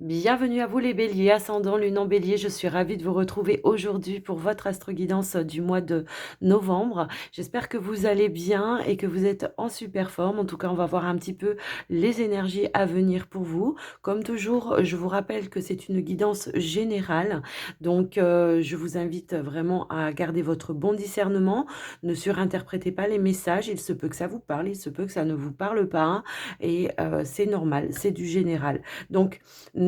Bienvenue à vous les béliers, ascendant lune en bélier. Je suis ravie de vous retrouver aujourd'hui pour votre astro-guidance du mois de novembre. J'espère que vous allez bien et que vous êtes en super forme. En tout cas, on va voir un petit peu les énergies à venir pour vous. Comme toujours, je vous rappelle que c'est une guidance générale. Donc, je vous invite vraiment à garder votre bon discernement. Ne surinterprétez pas les messages. Il se peut que ça vous parle, il se peut que ça ne vous parle pas. Et c'est normal, c'est du général. Donc,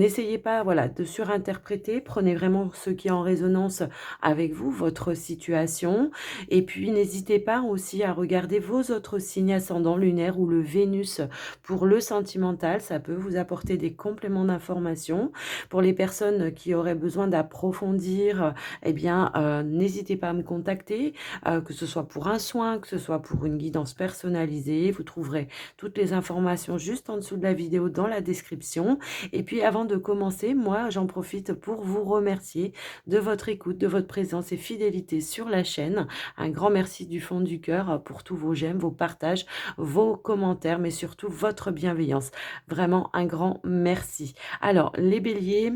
n'essayez pas, voilà, de surinterpréter. Prenez vraiment ce qui est en résonance avec vous, votre situation. Et puis, n'hésitez pas aussi à regarder vos autres signes ascendants lunaires ou le Vénus pour le sentimental. Ça peut vous apporter des compléments d'information. Pour les personnes qui auraient besoin d'approfondir, eh bien, n'hésitez pas à me contacter, que ce soit pour un soin, que ce soit pour une guidance personnalisée. Vous trouverez toutes les informations juste en dessous de la vidéo dans la description. Et puis avant de commencer, moi j'en profite pour vous remercier de votre écoute, de votre présence et fidélité sur la chaîne. Un grand merci du fond du cœur pour tous vos j'aime, vos partages, vos commentaires, mais surtout votre bienveillance. Vraiment un grand merci. Alors les béliers,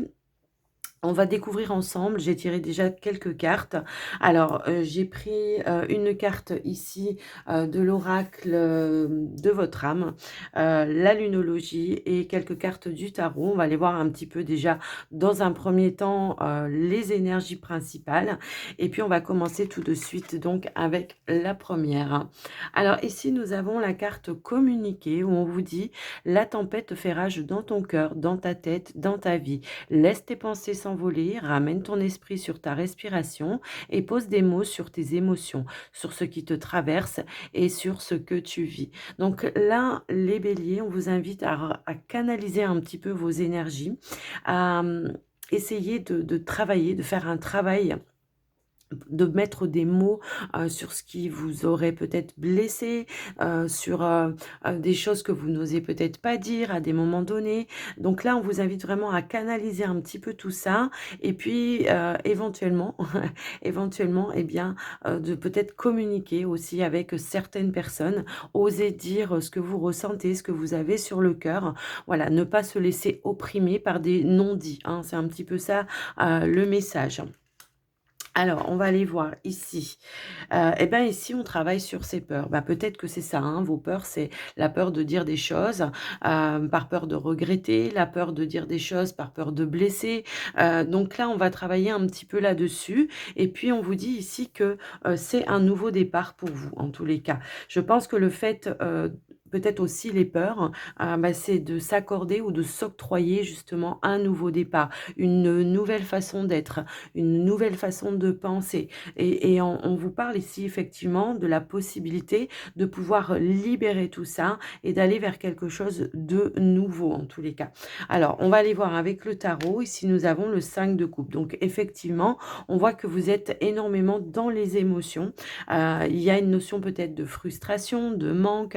on va découvrir ensemble, j'ai tiré déjà quelques cartes. Alors, j'ai pris, une carte ici, de l'oracle, de votre âme, la lunologie et quelques cartes du tarot. On va aller voir un petit peu déjà dans un premier temps, les énergies principales et puis on va commencer tout de suite donc avec la première. Alors ici, nous avons la carte communiquer où on vous dit: «La tempête fait rage dans ton cœur, dans ta tête, dans ta vie. Laisse tes pensées s'envoler, ramène ton esprit sur ta respiration et pose des mots sur tes émotions, sur ce qui te traverse et sur ce que tu vis. Donc là, les béliers, on vous invite à canaliser un petit peu vos énergies, à essayer de travailler, de faire un travail de mettre des mots, sur ce qui vous aurait peut-être blessé, sur, des choses que vous n'osez peut-être pas dire à des moments donnés. Donc là, on vous invite vraiment à canaliser un petit peu tout ça et puis, éventuellement éventuellement et bien, de peut-être communiquer aussi avec certaines personnes. Oser dire, ce que vous ressentez, ce que vous avez sur le cœur. Voilà, ne pas se laisser opprimer par des non-dits, hein. C'est un petit peu ça, le message. Alors, on va aller voir ici. Et ben, ici, on travaille sur ses peurs. Bah, peut-être que c'est ça, hein, vos peurs, c'est la peur de dire des choses, par peur de regretter, la peur de dire des choses par peur de blesser. Donc là, on va travailler un petit peu là-dessus et puis on vous dit ici que, c'est un nouveau départ pour vous, en tous les cas. Je pense que le fait, peut-être aussi les peurs, bah, c'est de s'accorder ou de s'octroyer justement un nouveau départ, une nouvelle façon d'être, une nouvelle façon de penser et on vous parle ici effectivement de la possibilité de pouvoir libérer tout ça et d'aller vers quelque chose de nouveau en tous les cas. Alors, on va aller voir avec le tarot. Ici, nous avons le 5 de coupe. Donc, effectivement, on voit que vous êtes énormément dans les émotions. Il y a une notion peut-être de frustration, de manque,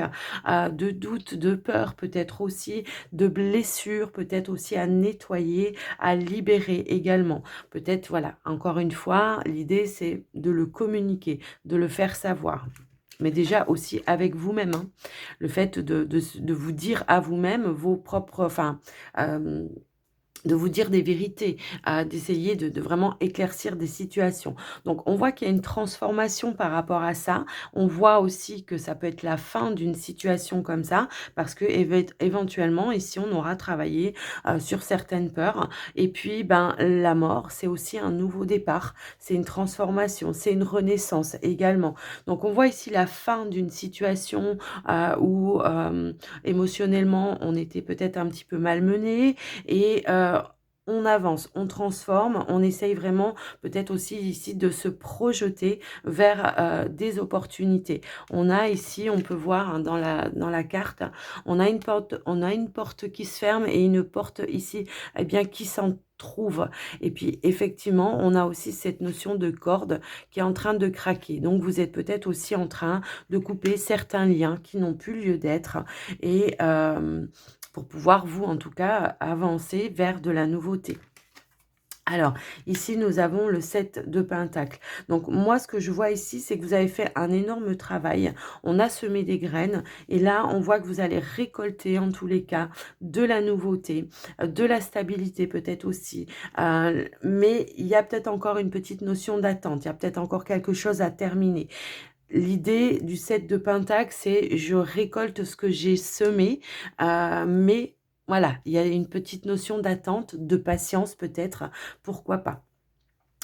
de doute, de peur peut-être aussi, de blessure peut-être aussi à nettoyer, à libérer également. Peut-être, voilà, encore une fois, l'idée, c'est de le communiquer, de le faire savoir. Mais déjà aussi avec vous-même, hein. Le fait de vous dire à vous-même vos propres, enfin, de vous dire des vérités, d'essayer de vraiment éclaircir des situations. Donc on voit qu'il y a une transformation par rapport à ça. On voit aussi que ça peut être la fin d'une situation comme ça, parce que éventuellement ici on aura travaillé, sur certaines peurs et puis, ben, la mort, c'est aussi un nouveau départ, c'est une transformation, c'est une renaissance également. Donc on voit ici la fin d'une situation, où, émotionnellement on était peut-être un petit peu malmené et on avance, on transforme, on essaye vraiment peut-être aussi ici de se projeter vers, des opportunités. On a ici, on peut voir, hein, dans la carte, on a une porte qui se ferme et une porte ici, eh bien, qui s'en trouve et puis effectivement, on a aussi cette notion de corde qui est en train de craquer. Donc vous êtes peut-être aussi en train de couper certains liens qui n'ont plus lieu d'être et pour pouvoir, vous, en tout cas, avancer vers de la nouveauté. Alors, ici, nous avons le 7 de Pentacle. Donc, moi, ce que je vois ici, c'est que vous avez fait un énorme travail. On a semé des graines et là, on voit que vous allez récolter, en tous les cas, de la nouveauté, de la stabilité peut-être aussi. Mais il y a peut-être encore une petite notion d'attente. Il y a peut-être encore quelque chose à terminer. L'idée du 7 de Pentacle, c'est je récolte ce que j'ai semé, mais voilà, il y a une petite notion d'attente, de patience peut-être, pourquoi pas.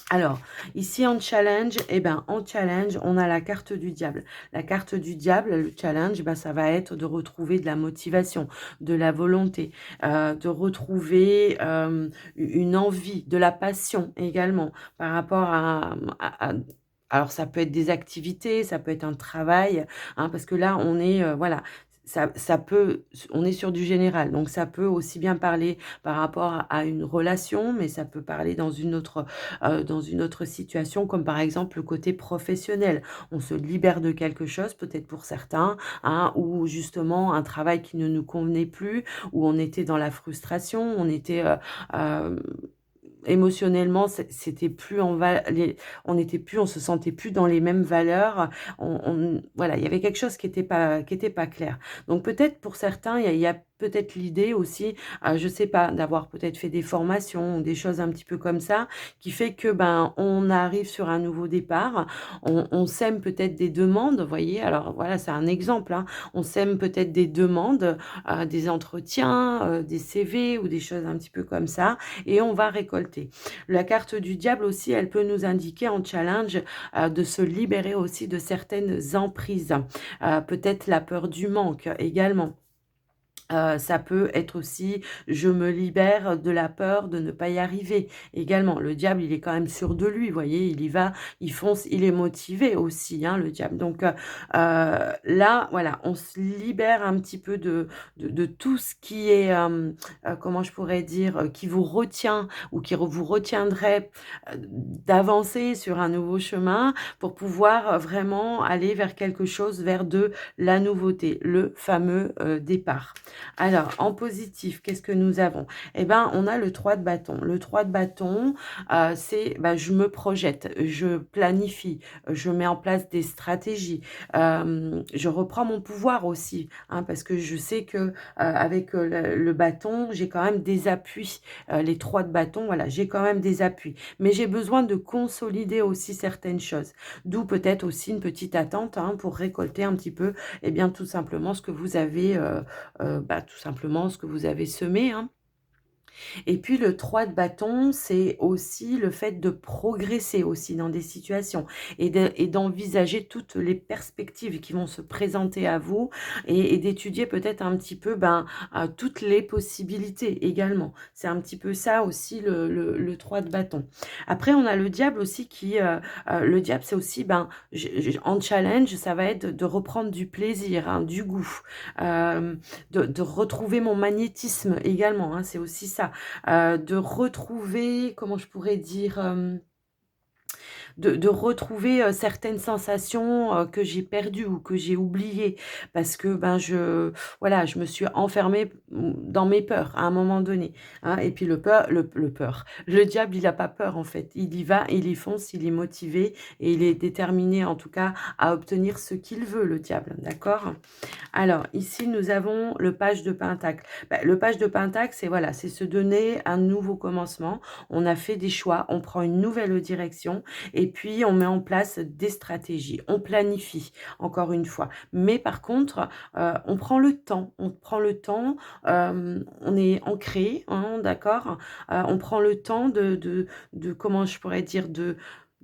Alors, ici en challenge, eh ben, en challenge, on a la carte du diable. La carte du diable, le challenge, ben, ça va être de retrouver de la motivation, de la volonté, de retrouver une envie, de la passion également par rapport alors ça peut être des activités, ça peut être un travail, hein, parce que là on est, voilà, ça peut on est sur du général, donc ça peut aussi bien parler par rapport à une relation, mais ça peut parler dans une autre situation, comme par exemple le côté professionnel. On se libère de quelque chose, peut-être pour certains, hein, ou justement un travail qui ne nous convenait plus, où on était dans la frustration, on était émotionnellement, c'était plus on n'était plus, on se sentait plus dans les mêmes valeurs. Voilà, il y avait quelque chose qui était pas clair. Donc peut-être pour certains, il y a peut-être l'idée aussi, je sais pas, d'avoir peut-être fait des formations ou des choses un petit peu comme ça, qui fait que, ben, on arrive sur un nouveau départ, on sème peut-être des demandes, vous voyez? Alors voilà, c'est un exemple, hein. On sème peut-être des demandes, des entretiens, des CV ou des choses un petit peu comme ça et on va récolter. La carte du diable aussi, elle peut nous indiquer en challenge, de se libérer aussi de certaines emprises, peut-être la peur du manque également. Ça peut être aussi, je me libère de la peur de ne pas y arriver. Également, le diable, il est quand même sûr de lui, vous voyez? Il y va, il fonce, il est motivé aussi, hein, le diable. Donc, là, voilà, on se libère un petit peu de tout ce qui est, comment je pourrais dire? Qui vous retient ou qui vous retiendrait, d'avancer sur un nouveau chemin pour pouvoir, vraiment aller vers quelque chose, vers de la nouveauté, le fameux, départ. Alors, en positif, qu'est-ce que nous avons? Eh ben, on a le 3 de bâton. Le 3 de bâton, c'est, bah, je me projette, je planifie, je mets en place des stratégies. Je reprends mon pouvoir aussi, hein, parce que je sais que, avec, le bâton, j'ai quand même des appuis. Les 3 de bâton, voilà, j'ai quand même des appuis. Mais j'ai besoin de consolider aussi certaines choses. D'où peut-être aussi une petite attente, hein, pour récolter un petit peu, eh bien, tout simplement ce que vous avez, bah, tout simplement ce que vous avez semé, hein. Et puis le 3 de bâton, c'est aussi le fait de progresser aussi dans des situations et d'envisager toutes les perspectives qui vont se présenter à vous et d'étudier peut-être un petit peu, ben, toutes les possibilités également. C'est un petit peu ça aussi le 3 de bâton. Après on a le diable aussi le diable c'est aussi, ben, en challenge, ça va être de reprendre du plaisir, hein, du goût, de retrouver mon magnétisme également, hein, c'est aussi ça. De retrouver, comment je pourrais dire? De retrouver, certaines sensations, que j'ai perdues ou que j'ai oubliées parce que, ben, voilà, je me suis enfermée, dans mes peurs à un moment donné, hein et puis le diable, il a pas peur, en fait. Il y va, il y fonce, il est motivé et il est déterminé, en tout cas, à obtenir ce qu'il veut, le diable, d'accord? Alors, ici, nous avons le page de Pentacle. Bah, le page de Pentacle, c'est voilà, c'est se donner un nouveau commencement. On a fait des choix, on prend une nouvelle direction et puis on met en place des stratégies. On planifie, encore une fois. Mais par contre, on prend le temps. On prend le temps, on est ancré, hein, d'accord? On prend le temps comment je pourrais dire, de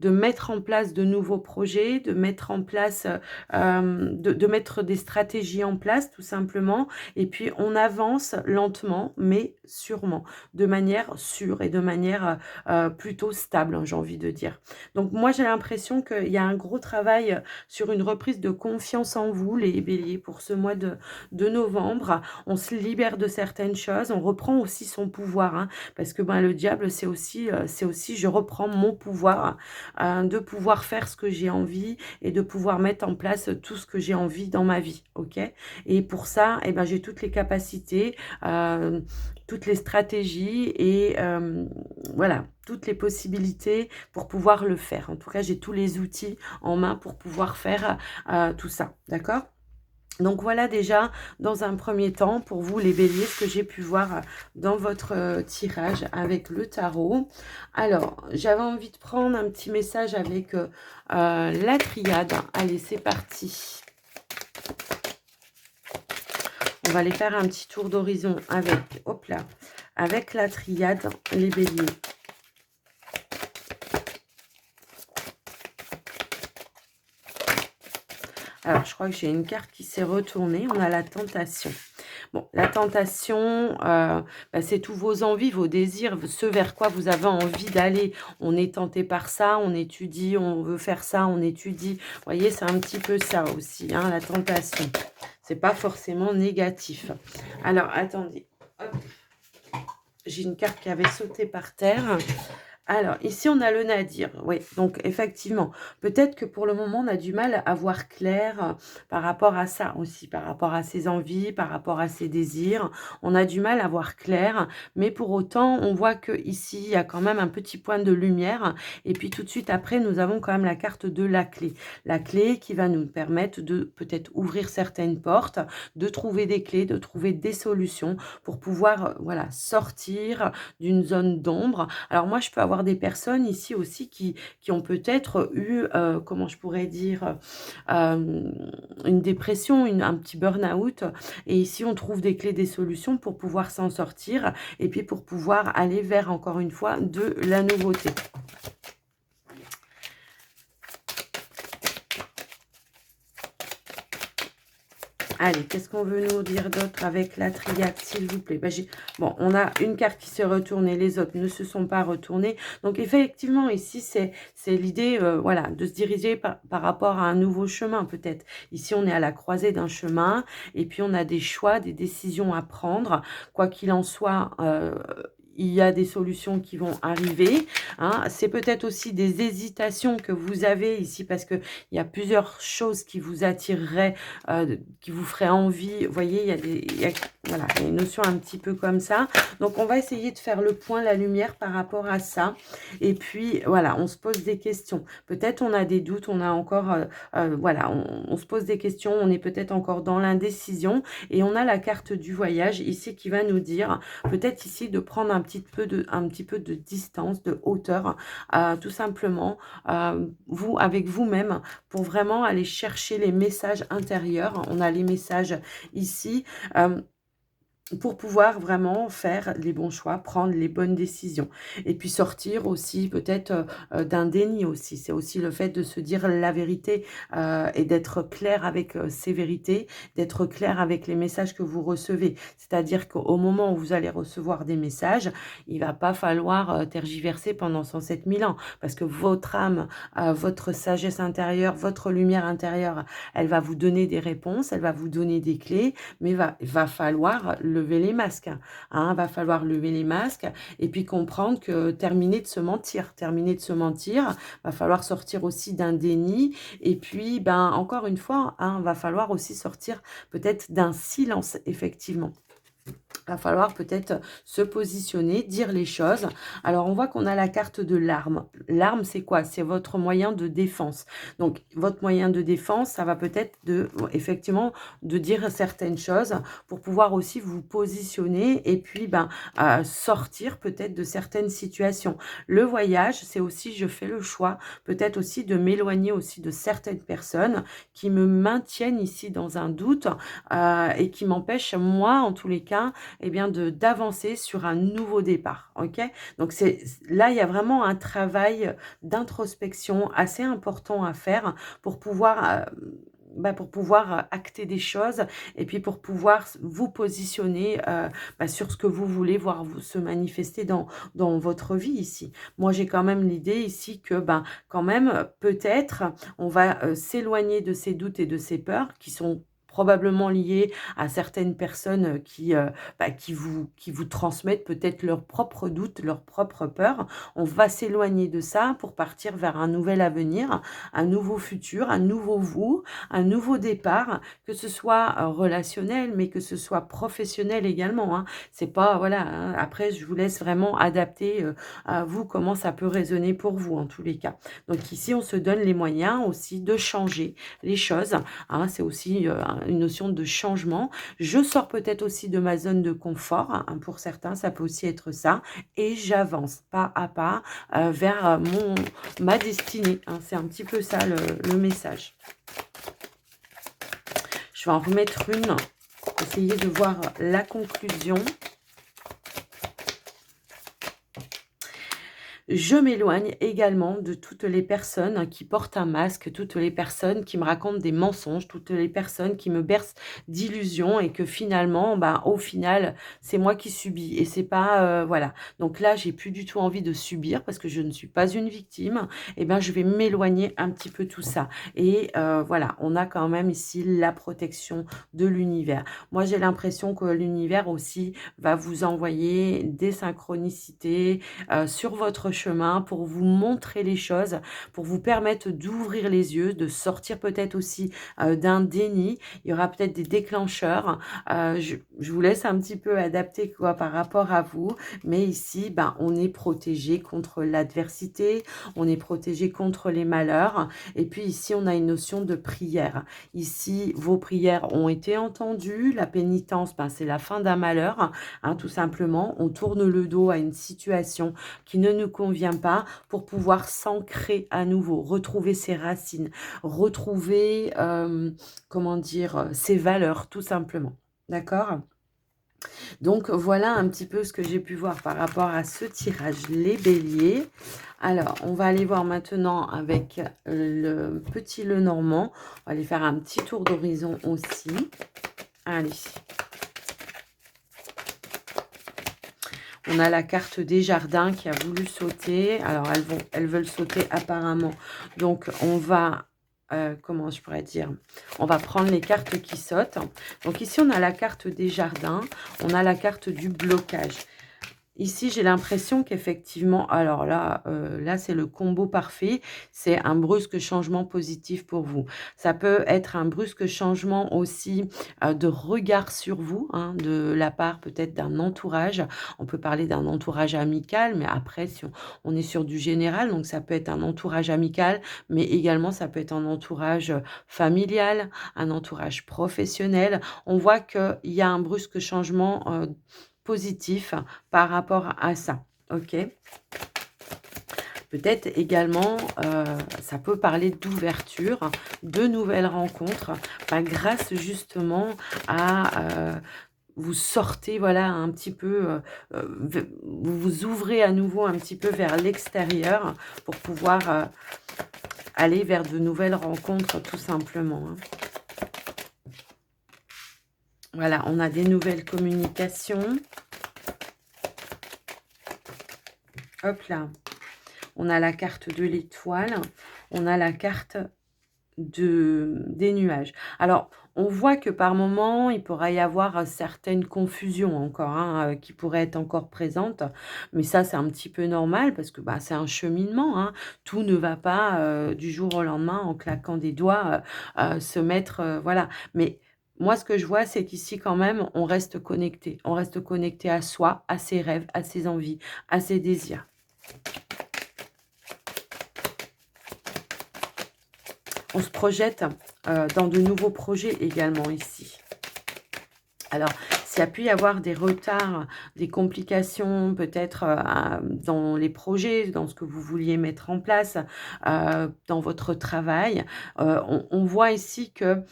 mettre en place de nouveaux projets, de mettre en place, de mettre des stratégies en place tout simplement et puis on avance lentement mais sûrement, de manière sûre et de manière, plutôt stable, hein, j'ai envie de dire. Donc moi j'ai l'impression qu'il y a un gros travail, sur une reprise de confiance en vous les béliers pour ce mois de novembre. On se libère de certaines choses, on reprend aussi son pouvoir, hein, parce que, ben, le diable c'est aussi je reprends mon pouvoir de pouvoir faire ce que j'ai envie et de pouvoir mettre en place tout ce que j'ai envie dans ma vie, ok? Et pour ça, eh ben, j'ai toutes les capacités, toutes les stratégies et voilà, toutes les possibilités pour pouvoir le faire. En tout cas, j'ai tous les outils en main pour pouvoir faire tout ça, d'accord? Donc voilà déjà, dans un premier temps, pour vous les béliers, ce que j'ai pu voir dans votre tirage avec le tarot. Alors, j'avais envie de prendre un petit message avec la triade. Allez, c'est parti. On va aller faire un petit tour d'horizon avec, hop là, avec la triade, les béliers. Alors, je crois que j'ai une carte qui s'est retournée. On a la tentation. Bon, la tentation, c'est tous vos envies, vos désirs, ce vers quoi vous avez envie d'aller. On est tenté par ça, on étudie, on veut faire ça, on étudie. Vous voyez, c'est un petit peu ça aussi, hein, la tentation. C'est pas forcément négatif. Alors, attendez. Hop. J'ai une carte qui avait sauté par terre. Alors, ici, on a le nadir. Oui, donc effectivement, peut-être que pour le moment, on a du mal à voir clair par rapport à ça aussi, par rapport à ses envies, par rapport à ses désirs. On a du mal à voir clair, mais pour autant, on voit que ici, il y a quand même un petit point de lumière. Et puis tout de suite après, nous avons quand même la carte de la clé. La clé qui va nous permettre de peut-être ouvrir certaines portes, de trouver des clés, de trouver des solutions pour pouvoir voilà, sortir d'une zone d'ombre. Alors moi, je peux avoir des personnes ici aussi qui ont peut-être eu, comment je pourrais dire, une dépression, un petit burn-out. Et ici, on trouve des clés, des solutions pour pouvoir s'en sortir et puis pour pouvoir aller vers, encore une fois, de la nouveauté. Allez, qu'est-ce qu'on veut nous dire d'autre avec la triade, s'il vous plaît? Bon, on a une carte qui s'est retournée, les autres ne se sont pas retournées. Donc, effectivement, ici, c'est l'idée voilà, de se diriger par rapport à un nouveau chemin, peut-être. Ici, on est à la croisée d'un chemin et puis on a des choix, des décisions à prendre. Quoi qu'il en soit, il y a des solutions qui vont arriver. Hein. C'est peut-être aussi des hésitations que vous avez ici parce qu'il y a plusieurs choses qui vous attireraient, qui vous feraient envie. Vous voyez, voilà, il y a une notion un petit peu comme ça. Donc, on va essayer de faire le point, la lumière par rapport à ça. Et puis, voilà, on se pose des questions. Peut-être on a des doutes, on a encore, voilà, on se pose des questions, on est peut-être encore dans l'indécision. Et on a la carte du voyage ici qui va nous dire, peut-être ici, de prendre un petit peu de distance, de hauteur, tout simplement, vous, avec vous-même, pour vraiment aller chercher les messages intérieurs. On a les messages ici. Pour pouvoir vraiment faire les bons choix, prendre les bonnes décisions. Et puis sortir aussi peut-être d'un déni aussi. C'est aussi le fait de se dire la vérité et d'être clair avec ces vérités, d'être clair avec les messages que vous recevez. C'est-à-dire qu'au moment où vous allez recevoir des messages, il ne va pas falloir tergiverser pendant 107 000 ans. Parce que votre âme, votre sagesse intérieure, votre lumière intérieure, elle va vous donner des réponses, elle va vous donner des clés, mais va falloir lever les masques. Hein, va falloir lever les masques et puis comprendre que terminer de se mentir, va falloir sortir aussi d'un déni et puis, ben, encore une fois, hein, va falloir aussi sortir peut-être d'un silence, effectivement. Va falloir peut-être se positionner, dire les choses. Alors, on voit qu'on a la carte de l'arme. L'arme, c'est quoi? C'est votre moyen de défense. Donc, votre moyen de défense, ça va peut-être effectivement, de dire certaines choses pour pouvoir aussi vous positionner et puis sortir peut-être de certaines situations. Le voyage, c'est aussi, je fais le choix peut-être aussi de m'éloigner aussi de certaines personnes qui me maintiennent ici dans un doute et qui m'empêchent, moi, en tous les cas, eh bien d'avancer sur un nouveau départ. Ok, donc là, il y a vraiment un travail d'introspection assez important à faire pour pouvoir acter des choses et puis pour pouvoir vous positionner sur ce que vous voulez voir se manifester dans votre vie ici. Moi, j'ai quand même l'idée ici que quand même, peut-être, on va s'éloigner de ces doutes et de ces peurs qui sont probablement lié à certaines personnes qui vous transmettent peut-être leurs propres doutes, leurs propres peurs. On va s'éloigner de ça pour partir vers un nouvel avenir, un nouveau futur, un nouveau vous, un nouveau départ, que ce soit relationnel, mais que ce soit professionnel également, hein. C'est pas, voilà, hein, après je vous laisse vraiment adapter à vous comment ça peut résonner pour vous en tous les cas. Donc ici, on se donne les moyens aussi de changer les choses, hein. C'est aussi une notion de changement. Je sors peut-être aussi de ma zone de confort, hein, pour certains, ça peut aussi être ça, et j'avance pas à pas vers ma destinée, hein. C'est un petit peu ça le message. Je vais en remettre une, essayer de voir la conclusion. Je m'éloigne également de toutes les personnes qui portent un masque, toutes les personnes qui me racontent des mensonges, toutes les personnes qui me bercent d'illusions et que finalement, ben, au final, c'est moi qui subis et c'est pas, voilà. Donc là, j'ai plus du tout envie de subir parce que je ne suis pas une victime. Et ben, je vais m'éloigner un petit peu tout ça. Et voilà, on a quand même ici la protection de l'univers. Moi, j'ai l'impression que l'univers aussi va vous envoyer des synchronicités, sur votre chemin pour vous montrer les choses, pour vous permettre d'ouvrir les yeux, de sortir peut-être aussi d'un déni. Il y aura peut-être des déclencheurs. Je vous laisse un petit peu adapter quoi par rapport à vous. Mais ici, ben, on est protégé contre l'adversité, on est protégé contre les malheurs. Et puis ici, on a une notion de prière. Ici, vos prières ont été entendues. La pénitence, ben, c'est la fin d'un malheur, hein, tout simplement. On tourne le dos à une situation qui ne nous convient pas pour pouvoir s'ancrer à nouveau, retrouver ses racines, retrouver, comment dire, ses valeurs, tout simplement. D'accord? Donc, voilà un petit peu ce que j'ai pu voir par rapport à ce tirage, les béliers. Alors, on va aller voir maintenant avec le petit Lenormand. On va aller faire un petit tour d'horizon aussi. Allez. On a la carte des jardins qui a voulu sauter. Alors, elles veulent sauter apparemment. Donc, on va, comment je pourrais dire? On va prendre les cartes qui sautent. Donc, ici, on a la carte des jardins. On a la carte du blocage. Ici, j'ai l'impression qu'effectivement, alors là, là, c'est le combo parfait. C'est un brusque changement positif pour vous. Ça peut être un brusque changement aussi de regard sur vous, hein, de la part peut-être d'un entourage. On peut parler d'un entourage amical, mais après, si on est sur du général, donc ça peut être un entourage amical, mais également ça peut être un entourage familial, un entourage professionnel. On voit qu'il y a un brusque changement positif par rapport à ça, ok? Peut-être également, ça peut parler d'ouverture, de nouvelles rencontres, grâce justement à, vous sortez, voilà, un petit peu, vous vous ouvrez à nouveau un petit peu vers l'extérieur pour pouvoir aller vers de nouvelles rencontres, tout simplement, hein. Voilà, on a des nouvelles communications. Hop là. On a la carte de l'étoile. On a la carte des nuages. Alors, on voit que par moment, il pourrait y avoir certaines confusions encore, hein, qui pourraient être encore présentes. Mais ça, c'est un petit peu normal parce que bah, c'est un cheminement, hein. Tout ne va pas du jour au lendemain en claquant des doigts se mettre, voilà. Mais moi, ce que je vois, c'est qu'ici, quand même, on reste connecté. On reste connecté à soi, à ses rêves, à ses envies, à ses désirs. On se projette dans de nouveaux projets également ici. Alors, s'il y a pu y avoir des retards, des complications peut-être dans les projets, dans ce que vous vouliez mettre en place, dans votre travail, on voit ici que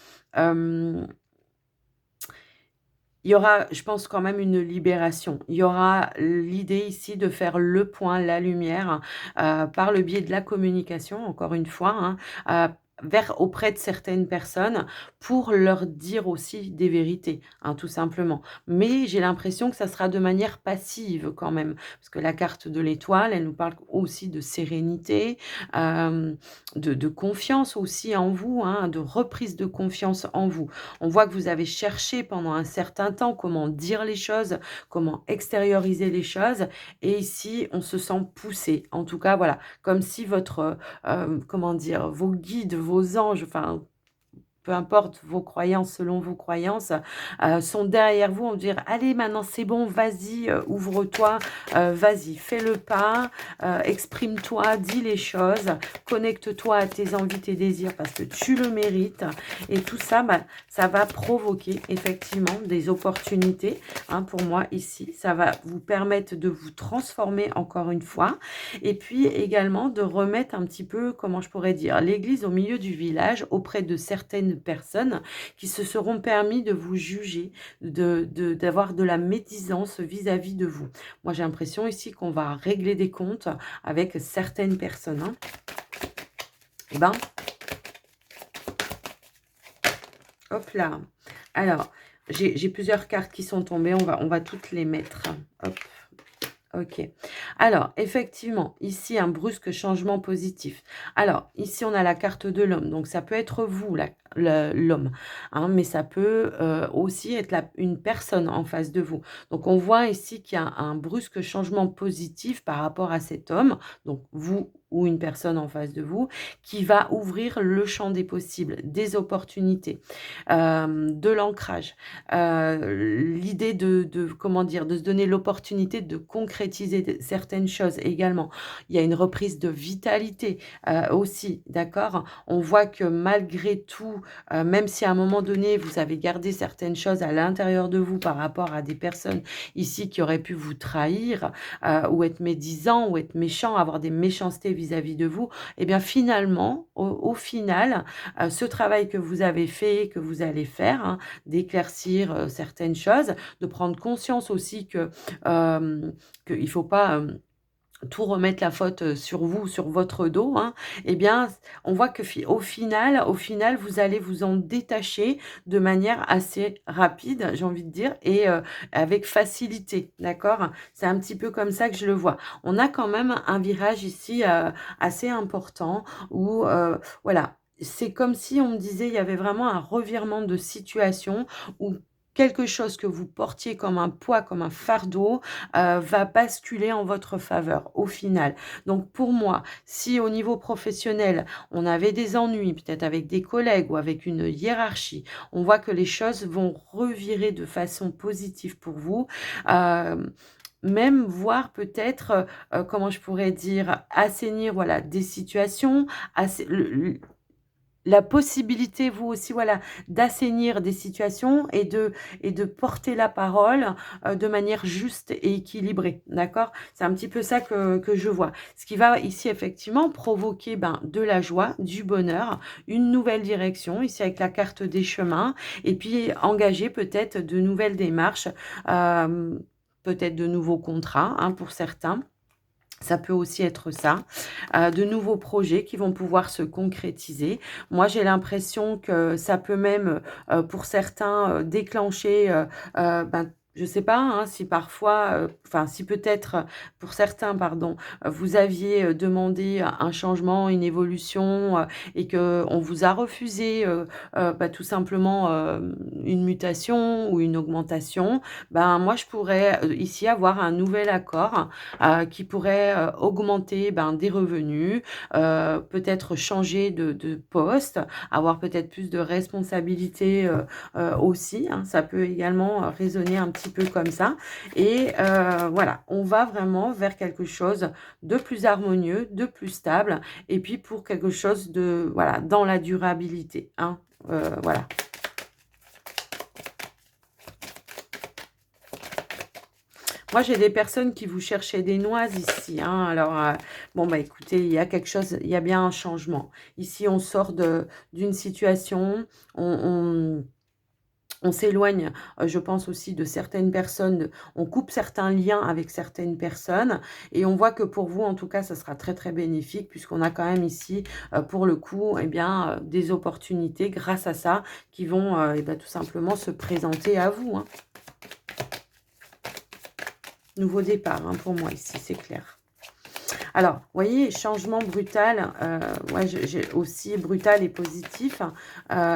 il y aura, je pense, quand même une libération. Il y aura l'idée ici de faire le point, la lumière, par le biais de la communication, encore une fois, hein, auprès de certaines personnes pour leur dire aussi des vérités, hein, tout simplement. Mais j'ai l'impression que ça sera de manière passive quand même, parce que la carte de l'étoile, elle nous parle aussi de sérénité, de confiance aussi en vous, hein, de reprise de confiance en vous. On voit que vous avez cherché pendant un certain temps comment dire les choses, comment extérioriser les choses, et ici, on se sent poussé. En tout cas, voilà, comme si votre, comment dire? Vos guides, vos anges, enfin, peu importe vos croyances, selon vos croyances, sont derrière vous, on va dire: «Allez maintenant c'est bon, vas-y, ouvre-toi, vas-y, fais le pas, exprime-toi, dis les choses, connecte-toi à tes envies, tes désirs parce que tu le mérites» et tout ça, bah, ça va provoquer effectivement des opportunités, hein, pour moi ici. Ça va vous permettre de vous transformer encore une fois et puis également de remettre un petit peu, comment je pourrais dire, l'église au milieu du village auprès de certaines personnes qui se seront permis de vous juger, d'avoir de la médisance vis-à-vis de vous. Moi, j'ai l'impression ici qu'on va régler des comptes avec certaines personnes, hein. Eh ben, hop là. Alors, j'ai plusieurs cartes qui sont tombées, on va toutes les mettre. Hop. OK. Alors, effectivement, ici, un brusque changement positif. Alors, ici, on a la carte de l'homme. Donc, ça peut être vous, l'homme, hein, mais ça peut aussi être une personne en face de vous. Donc, on voit ici qu'il y a un brusque changement positif par rapport à cet homme, donc vous ou une personne en face de vous, qui va ouvrir le champ des possibles, des opportunités, de l'ancrage. L'idée comment dire? De se donner l'opportunité de concrétiser certaines choses également. Il y a une reprise de vitalité, aussi, d'accord? On voit que malgré tout, même si à un moment donné, vous avez gardé certaines choses à l'intérieur de vous par rapport à des personnes ici qui auraient pu vous trahir, ou être médisants ou être méchants, avoir des méchancetés vis-à-vis de vous, et bien finalement, au final, ce travail que vous avez fait, que vous allez faire, hein, d'éclaircir, certaines choses, de prendre conscience aussi que, qu'il faut pas, tout remettre la faute, sur vous, sur votre dos, hein, et bien, on voit que au final, vous allez vous en détacher de manière assez rapide, j'ai envie de dire et avec facilité, d'accord? C'est un petit peu comme ça que je le vois. On a quand même un virage ici, assez important où, voilà, c'est comme si on me disait, il y avait vraiment un revirement de situation où quelque chose que vous portiez comme un poids, comme un fardeau, va basculer en votre faveur au final. Donc pour moi, si au niveau professionnel, on avait des ennuis, peut-être avec des collègues ou avec une hiérarchie, on voit que les choses vont revirer de façon positive pour vous. Hem, Même voire peut-être, comment je pourrais dire? Assainir, voilà, des situations, assez la possibilité, vous aussi, voilà, d'assainir des situations et de porter la parole, de manière juste et équilibrée, d'accord? C'est un petit peu ça que je vois. Ce qui va ici effectivement provoquer, ben, de la joie, du bonheur, une nouvelle direction, ici avec la carte des chemins et puis engager peut-être de nouvelles démarches, peut-être de nouveaux contrats, hein, pour certains. Ça peut aussi être ça, de nouveaux projets qui vont pouvoir se concrétiser. Moi, j'ai l'impression que ça peut même, pour certains, déclencher, ben, je sais pas, hein, si parfois, enfin, si peut-être, pour certains, pardon, vous aviez, demandé un changement, une évolution, et qu'on vous a refusé, bah, tout simplement, une mutation ou une augmentation, ben, moi, je pourrais, ici avoir un nouvel accord qui pourrait, augmenter, ben, des revenus, peut-être changer de poste, avoir peut-être plus de responsabilités, aussi, hein. Ça peut également, résonner un petit peu comme ça et voilà, on va vraiment vers quelque chose de plus harmonieux, de plus stable et puis pour quelque chose de voilà, dans la durabilité, hein, voilà. Moi, j'ai des personnes qui vous cherchaient des noises ici, hein. Alors, bon, bah, écoutez, il y a quelque chose, il y a bien un changement. Ici, on sort d'une situation, on On s'éloigne, je pense aussi de certaines personnes, on coupe certains liens avec certaines personnes et on voit que pour vous, en tout cas, ça sera très, très bénéfique puisqu'on a quand même ici, pour le coup, eh bien, des opportunités grâce à ça qui vont, eh bah, tout simplement se présenter à vous, hein. Nouveau départ, hein, pour moi ici, c'est clair. Alors, vous voyez, changement brutal, ouais, j'ai aussi brutal et positif. Heu,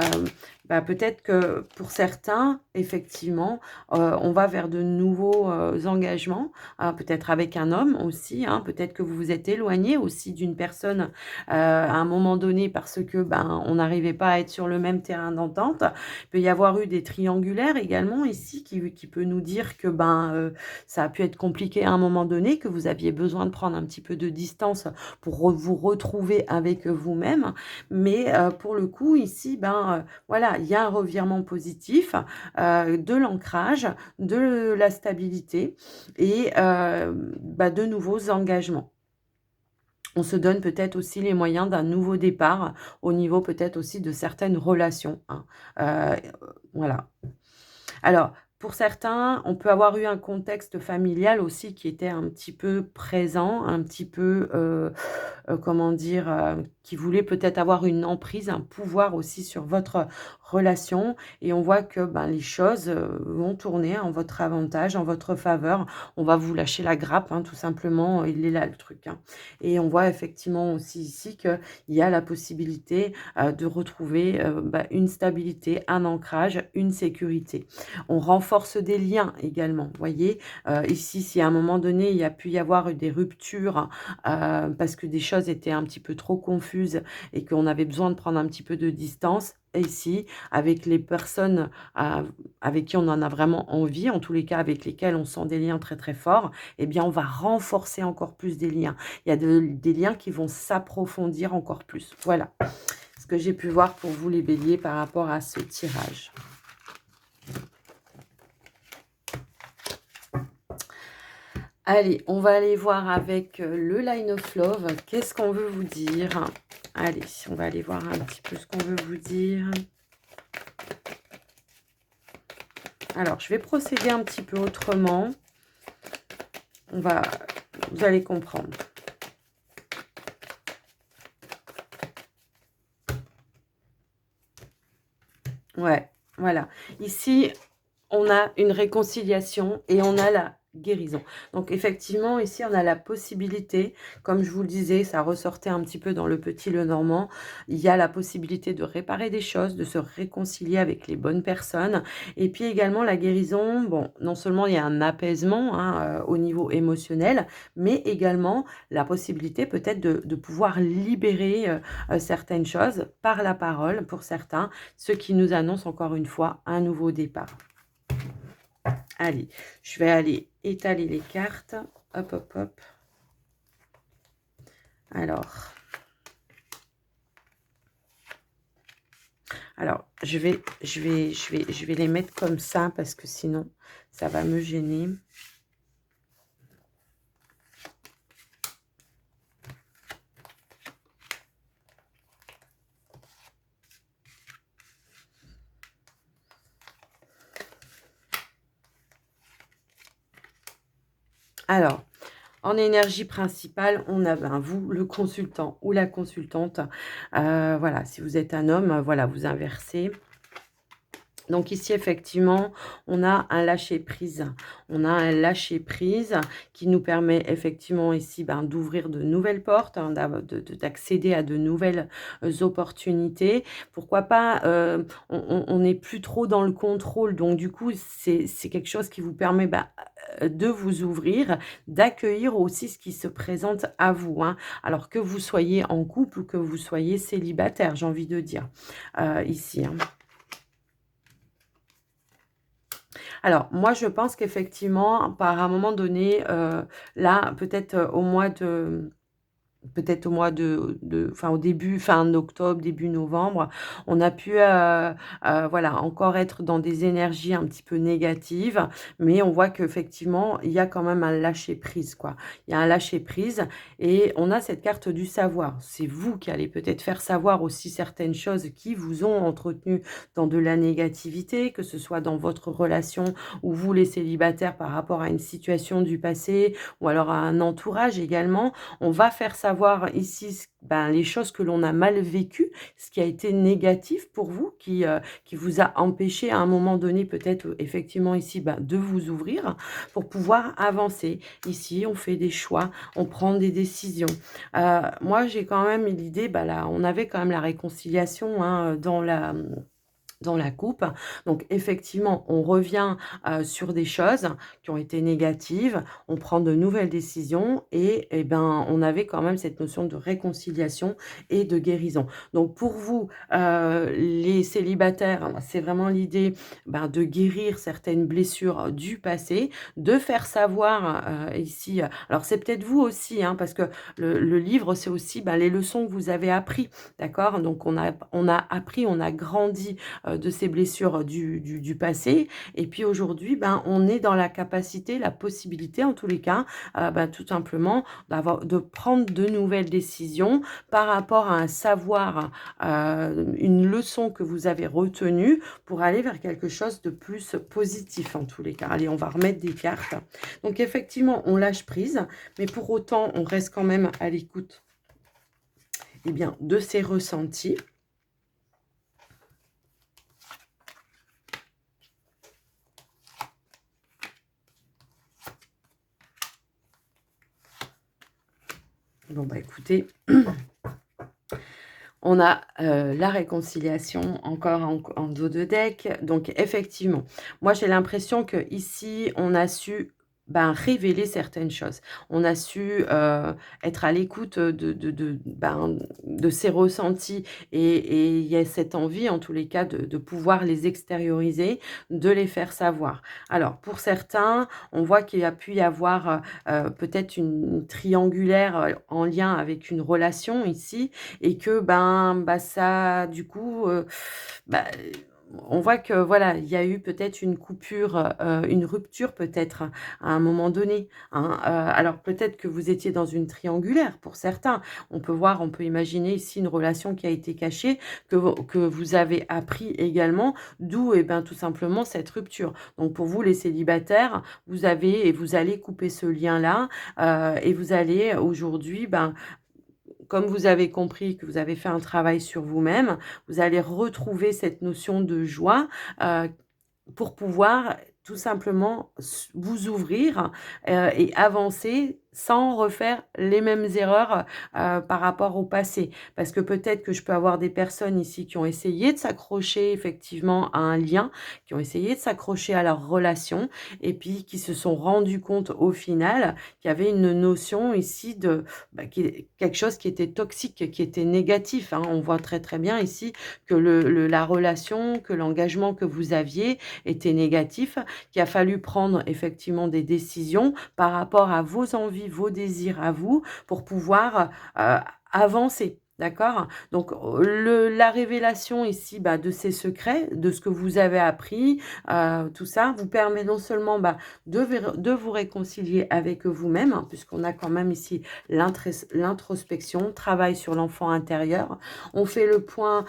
Bah, peut-être que pour certains, effectivement, on va vers de nouveaux, engagements, peut-être avec un homme aussi, hein. Peut-être que vous vous êtes éloigné aussi d'une personne, à un moment donné parce que, ben, on n'arrivait pas à être sur le même terrain d'entente. Il peut y avoir eu des triangulaires également ici qui peut nous dire que, ben, ça a pu être compliqué à un moment donné, que vous aviez besoin de prendre un petit peu de distance pour vous retrouver avec vous-même. Mais pour le coup, ici, ben, voilà, il y a un revirement positif, de l'ancrage, de la stabilité et bah, de nouveaux engagements. On se donne peut-être aussi les moyens d'un nouveau départ au niveau peut-être aussi de certaines relations, hein. Voilà. Alors, pour certains, on peut avoir eu un contexte familial aussi qui était un petit peu présent, un petit peu, comment dire? Qui voulait peut-être avoir une emprise, un pouvoir aussi sur votre relation et on voit que, ben, les choses, vont tourner en votre avantage, en votre faveur. On va vous lâcher la grappe, hein, tout simplement, il est là le truc, hein et on voit effectivement aussi ici qu'il y a la possibilité, de retrouver, bah, une stabilité, un ancrage, une sécurité. On renforce des liens également, vous voyez? Ici, si à un moment donné, il y a pu y avoir des ruptures, parce que des choses étaient un petit peu trop confuses et qu'on avait besoin de prendre un petit peu de distance. Et ici, avec les personnes, avec qui on en a vraiment envie, en tous les cas avec lesquelles on sent des liens très, très forts, eh bien, on va renforcer encore plus des liens. Il y a des liens qui vont s'approfondir encore plus. Voilà ce que j'ai pu voir pour vous les béliers par rapport à ce tirage. Allez, on va aller voir avec le Line of Love. Qu'est-ce qu'on veut vous dire? Allez, on va aller voir un petit peu ce qu'on veut vous dire. Alors, je vais procéder un petit peu autrement. Vous allez comprendre. Ouais, voilà. Ici, on a une réconciliation et on a la guérison. Donc effectivement, ici, on a la possibilité, comme je vous le disais, ça ressortait un petit peu dans le Petit Lenormand, il y a la possibilité de réparer des choses, de se réconcilier avec les bonnes personnes. Et puis également la guérison, bon, non seulement il y a un apaisement, hein, au niveau émotionnel, mais également la possibilité peut-être de pouvoir libérer certaines choses par la parole pour certains, ce qui nous annonce encore une fois un nouveau départ. Allez, je vais aller étaler les cartes. Hop, hop, hop. Alors, je vais les mettre comme ça parce que sinon, ça va me gêner. Alors, en énergie principale, on a ben, vous, le consultant ou la consultante. Voilà, si vous êtes un homme, voilà, vous inversez. Donc ici, effectivement, on a un lâcher-prise. On a un lâcher-prise qui nous permet effectivement ici ben, d'ouvrir de nouvelles portes, hein, d'accéder à de nouvelles opportunités. Pourquoi pas, on n'est plus trop dans le contrôle. Donc du coup, c'est quelque chose qui vous permet ben, de vous ouvrir, d'accueillir aussi ce qui se présente à vous, hein. Alors que vous soyez en couple ou que vous soyez célibataire, j'ai envie de dire, ici, hein. Alors, moi, je pense qu'effectivement, par un moment donné, là, peut-être, au mois peut-être au mois enfin au début, fin octobre, début novembre, on a pu, voilà, encore être dans des énergies un petit peu négatives, mais on voit qu'effectivement, il y a quand même un lâcher prise, quoi. Il y a un lâcher prise et on a cette carte du savoir. C'est vous qui allez peut-être faire savoir aussi certaines choses qui vous ont entretenu dans de la négativité, que ce soit dans votre relation ou vous les célibataires par rapport à une situation du passé ou alors à un entourage également. On va faire savoir ici ben, les choses que l'on a mal vécues, ce qui a été négatif pour vous, qui vous a empêché à un moment donné peut-être effectivement ici ben, de vous ouvrir pour pouvoir avancer. Ici, on fait des choix, on prend des décisions. Moi, j'ai quand même l'idée, bah là, on avait quand même la réconciliation hein, dans la coupe. Donc effectivement, on revient, sur des choses qui ont été négatives, on prend de nouvelles décisions et ben, on avait quand même cette notion de réconciliation et de guérison. Donc pour vous, les célibataires, c'est vraiment l'idée, ben, de guérir certaines blessures du passé, de faire savoir, ici, alors c'est peut-être vous aussi, hein, parce que le livre, c'est aussi, ben, les leçons que vous avez appris, d'accord? Donc on a appris, on a grandi, de ces blessures du passé. Et puis aujourd'hui, ben, on est dans la capacité, la possibilité en tous les cas, ben, tout simplement de prendre de nouvelles décisions par rapport à un savoir, une leçon que vous avez retenue pour aller vers quelque chose de plus positif en tous les cas. Allez, on va remettre des cartes. Donc effectivement, on lâche prise, mais pour autant, on reste quand même à l'écoute eh bien, de ces ressentis. Bon, bah écoutez, on a la réconciliation encore en dos de deck. Donc effectivement, moi j'ai l'impression que ici on a su ben, révéler certaines choses. On a su être à l'écoute ben, de ses ressentis et il y a cette envie en tous les cas de pouvoir les extérioriser, de les faire savoir. Alors pour certains, on voit qu'il y a pu y avoir peut-être une triangulaire en lien avec une relation ici et que ben, bah, ça du coup, bah, on voit que voilà, il y a eu peut-être une coupure, une rupture peut-être à un moment donné, hein. Alors peut-être que vous étiez dans une triangulaire pour certains. On peut imaginer ici une relation qui a été cachée, que vous avez appris également, d'où et ben, tout simplement cette rupture. Donc pour vous les célibataires, vous avez et vous allez couper ce lien-là, et vous allez aujourd'hui, ben, comme vous avez compris que vous avez fait un travail sur vous-même, vous allez retrouver cette notion de joie, heu, pour pouvoir tout simplement vous ouvrir, et avancer sans refaire les mêmes erreurs, par rapport au passé. Parce que peut-être que je peux avoir des personnes ici qui ont essayé de s'accrocher effectivement à un lien, qui ont essayé de s'accrocher à leur relation et puis qui se sont rendus compte au final qu'il y avait une notion ici de, bah, quelque chose qui était toxique, qui était négatif, hein. On voit très, très bien ici que la relation, que l'engagement que vous aviez était négatif, qu'il a fallu prendre effectivement des décisions par rapport à vos envies, vos désirs à vous pour pouvoir, avancer. D'accord? Donc, la révélation ici, bah, de ces secrets, de ce que vous avez appris, tout ça vous permet non seulement, bah, de vous réconcilier avec vous-même, hein, puisqu'on a quand même ici l'introspection, travail sur l'enfant intérieur. On fait le point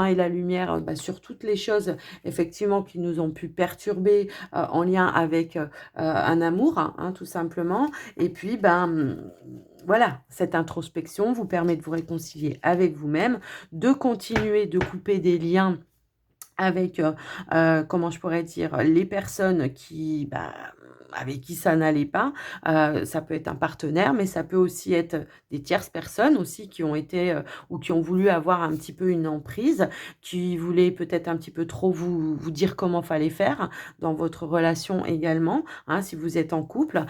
et la lumière, bah, sur toutes les choses effectivement qui nous ont pu perturber, en lien avec, un amour, hein, tout simplement et puis, ben, voilà, cette introspection vous permet de vous réconcilier avec vous-même, de continuer de couper des liens avec, comment je pourrais dire? Les personnes qui, bah, avec qui ça n'allait pas. Ça peut être un partenaire, mais ça peut aussi être des tierces personnes aussi qui ont été, ou qui ont voulu avoir un petit peu une emprise, qui voulaient peut-être un petit peu trop vous dire comment fallait faire dans votre relation également, hein, si vous êtes en couple.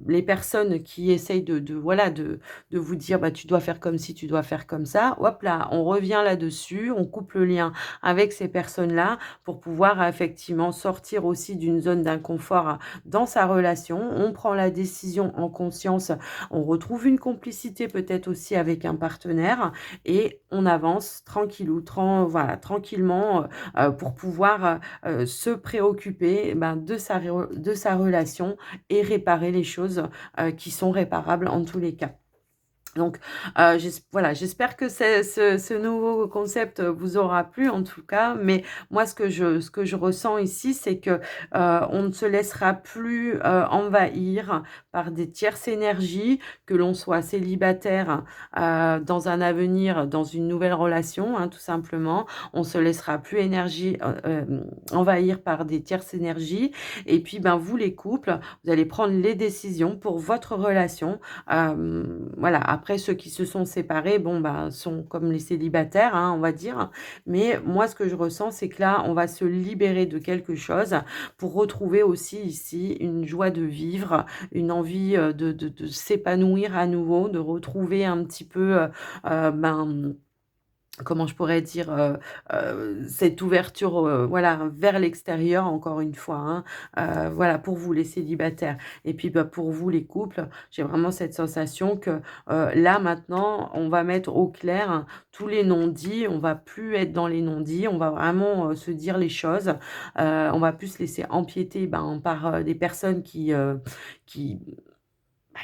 Les personnes qui essayent voilà, de vous dire: «Bah, tu dois faire comme ci, tu dois faire comme ça». Hop là, on revient là-dessus, on coupe le lien avec ces personnes-là pour pouvoir effectivement sortir aussi d'une zone d'inconfort dans sa relation, on prend la décision en conscience, on retrouve une complicité peut-être aussi avec un partenaire et on avance tranquillou, voilà, tranquillement pour pouvoir se préoccuper ben, de sa relation et réparer les choses qui sont réparables en tous les cas. Donc, voilà, j'espère que ce nouveau concept vous aura plu en tout cas, mais moi ce que je ressens ici, c'est que, on ne se laissera plus, envahir par des tierces énergies, que l'on soit célibataire, dans un avenir, dans une nouvelle relation, hein, tout simplement. On se laissera plus envahir par des tierces énergies et puis, ben, vous les couples, vous allez prendre les décisions pour votre relation. Voilà, après ceux qui se sont séparés, bon, bah, sont comme les célibataires, hein, on va dire. Mais moi, ce que je ressens, c'est que là, on va se libérer de quelque chose pour retrouver aussi ici une joie de vivre, une envie de s'épanouir à nouveau, de retrouver un petit peu, ben, comment je pourrais dire? Cette ouverture, voilà, vers l'extérieur encore une fois, hein. Voilà, pour vous les célibataires et puis, bah, pour vous les couples, j'ai vraiment cette sensation que, là maintenant, on va mettre au clair tous les non-dits. On va plus être dans les non-dits, on va vraiment, se dire les choses. On va plus se laisser empiéter, ben, par, des personnes qui bah,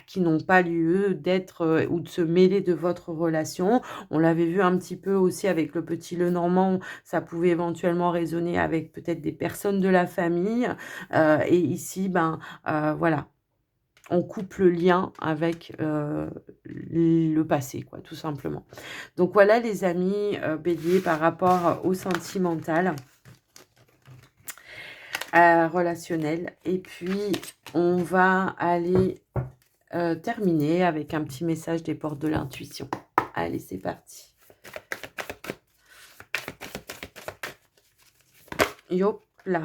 qui n'ont pas lieu d'être, ou de se mêler de votre relation. On l'avait vu un petit peu aussi avec le petit Lenormand, ça pouvait éventuellement résonner avec peut-être des personnes de la famille, et ici, ben, voilà, on coupe le lien avec, le passé quoi, tout simplement. Donc voilà les amis, Bélier par rapport au sentimental, relationnel et puis on va aller terminer avec un petit message des portes de l'intuition. Allez, c'est parti. Yop là.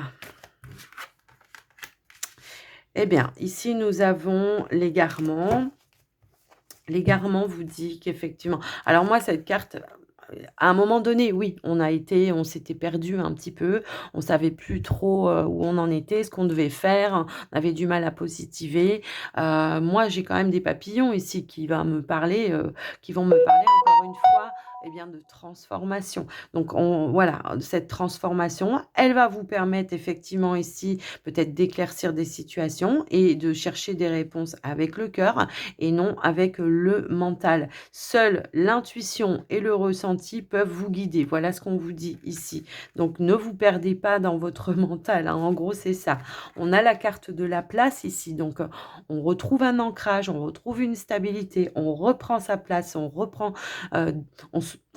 Eh bien, ici, nous avons l'égarement. L'égarement vous dit qu'effectivement alors moi, cette carte, à un moment donné, oui, on s'était perdu un petit peu, on savait plus trop, où on en était, ce qu'on devait faire, on avait du mal à positiver. Moi, j'ai quand même des papillons ici qui vont me parler encore une fois, eh bien, de transformation. Donc voilà, cette transformation, elle va vous permettre effectivement ici, peut-être d'éclaircir des situations et de chercher des réponses avec le cœur et non avec le mental. Seule l'intuition et le ressenti peuvent vous guider. Voilà ce qu'on vous dit ici. Donc, ne vous perdez pas dans votre mental, hein. En gros, c'est ça. On a la carte de la place ici. Donc, on retrouve un ancrage, on retrouve une stabilité, on reprend sa place, euh,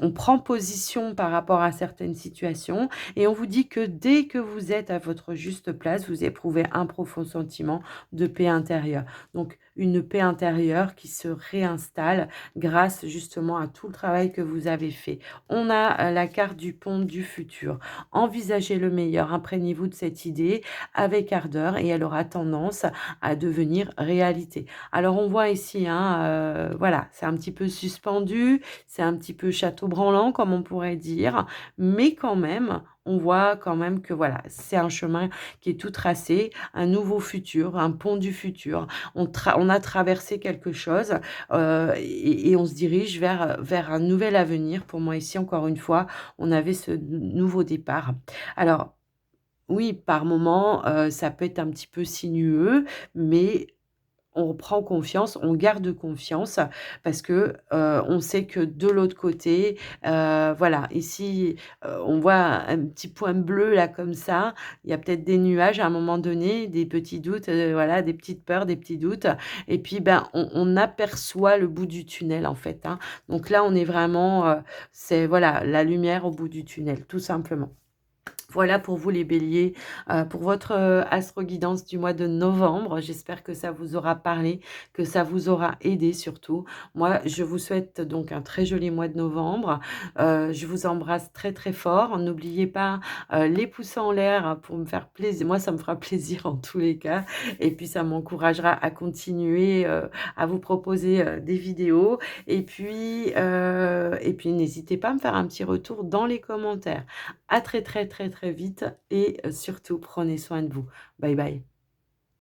on prend position par rapport à certaines situations et on vous dit que dès que vous êtes à votre juste place, vous éprouvez un profond sentiment de paix intérieure. Donc, une paix intérieure qui se réinstalle grâce justement à tout le travail que vous avez fait. On a la carte du pont du futur. Envisagez le meilleur, imprégnez-vous de cette idée avec ardeur et elle aura tendance à devenir réalité. Alors on voit ici, hein, voilà, c'est un petit peu suspendu, c'est un petit peu château branlant comme on pourrait dire, mais quand même, on voit quand même que voilà, c'est un chemin qui est tout tracé, un nouveau futur, un pont du futur. On a traversé quelque chose et on se dirige vers un nouvel avenir. Pour moi, ici, encore une fois, on avait ce nouveau départ. Alors, oui, par moment, ça peut être un petit peu sinueux, mais on prend confiance, on garde confiance parce que, on sait que de l'autre côté, voilà, ici, on voit un petit point bleu là comme ça. Il y a peut-être des nuages à un moment donné, des petits doutes, voilà, des petites peurs, des petits doutes et puis, ben, on aperçoit le bout du tunnel en fait, hein. Donc là, on est vraiment, c'est voilà, la lumière au bout du tunnel, tout simplement. Voilà pour vous les béliers, pour votre, astro-guidance du mois de novembre. J'espère que ça vous aura parlé, que ça vous aura aidé surtout. Moi, je vous souhaite donc un très joli mois de novembre. Je vous embrasse très, très fort. N'oubliez pas, les pouces en l'air pour me faire plaisir. Moi, ça me fera plaisir en tous les cas et puis ça m'encouragera à continuer, à vous proposer, des vidéos et puis n'hésitez pas à me faire un petit retour dans les commentaires. À très, très, très, très vite et surtout prenez soin de vous. Bye bye.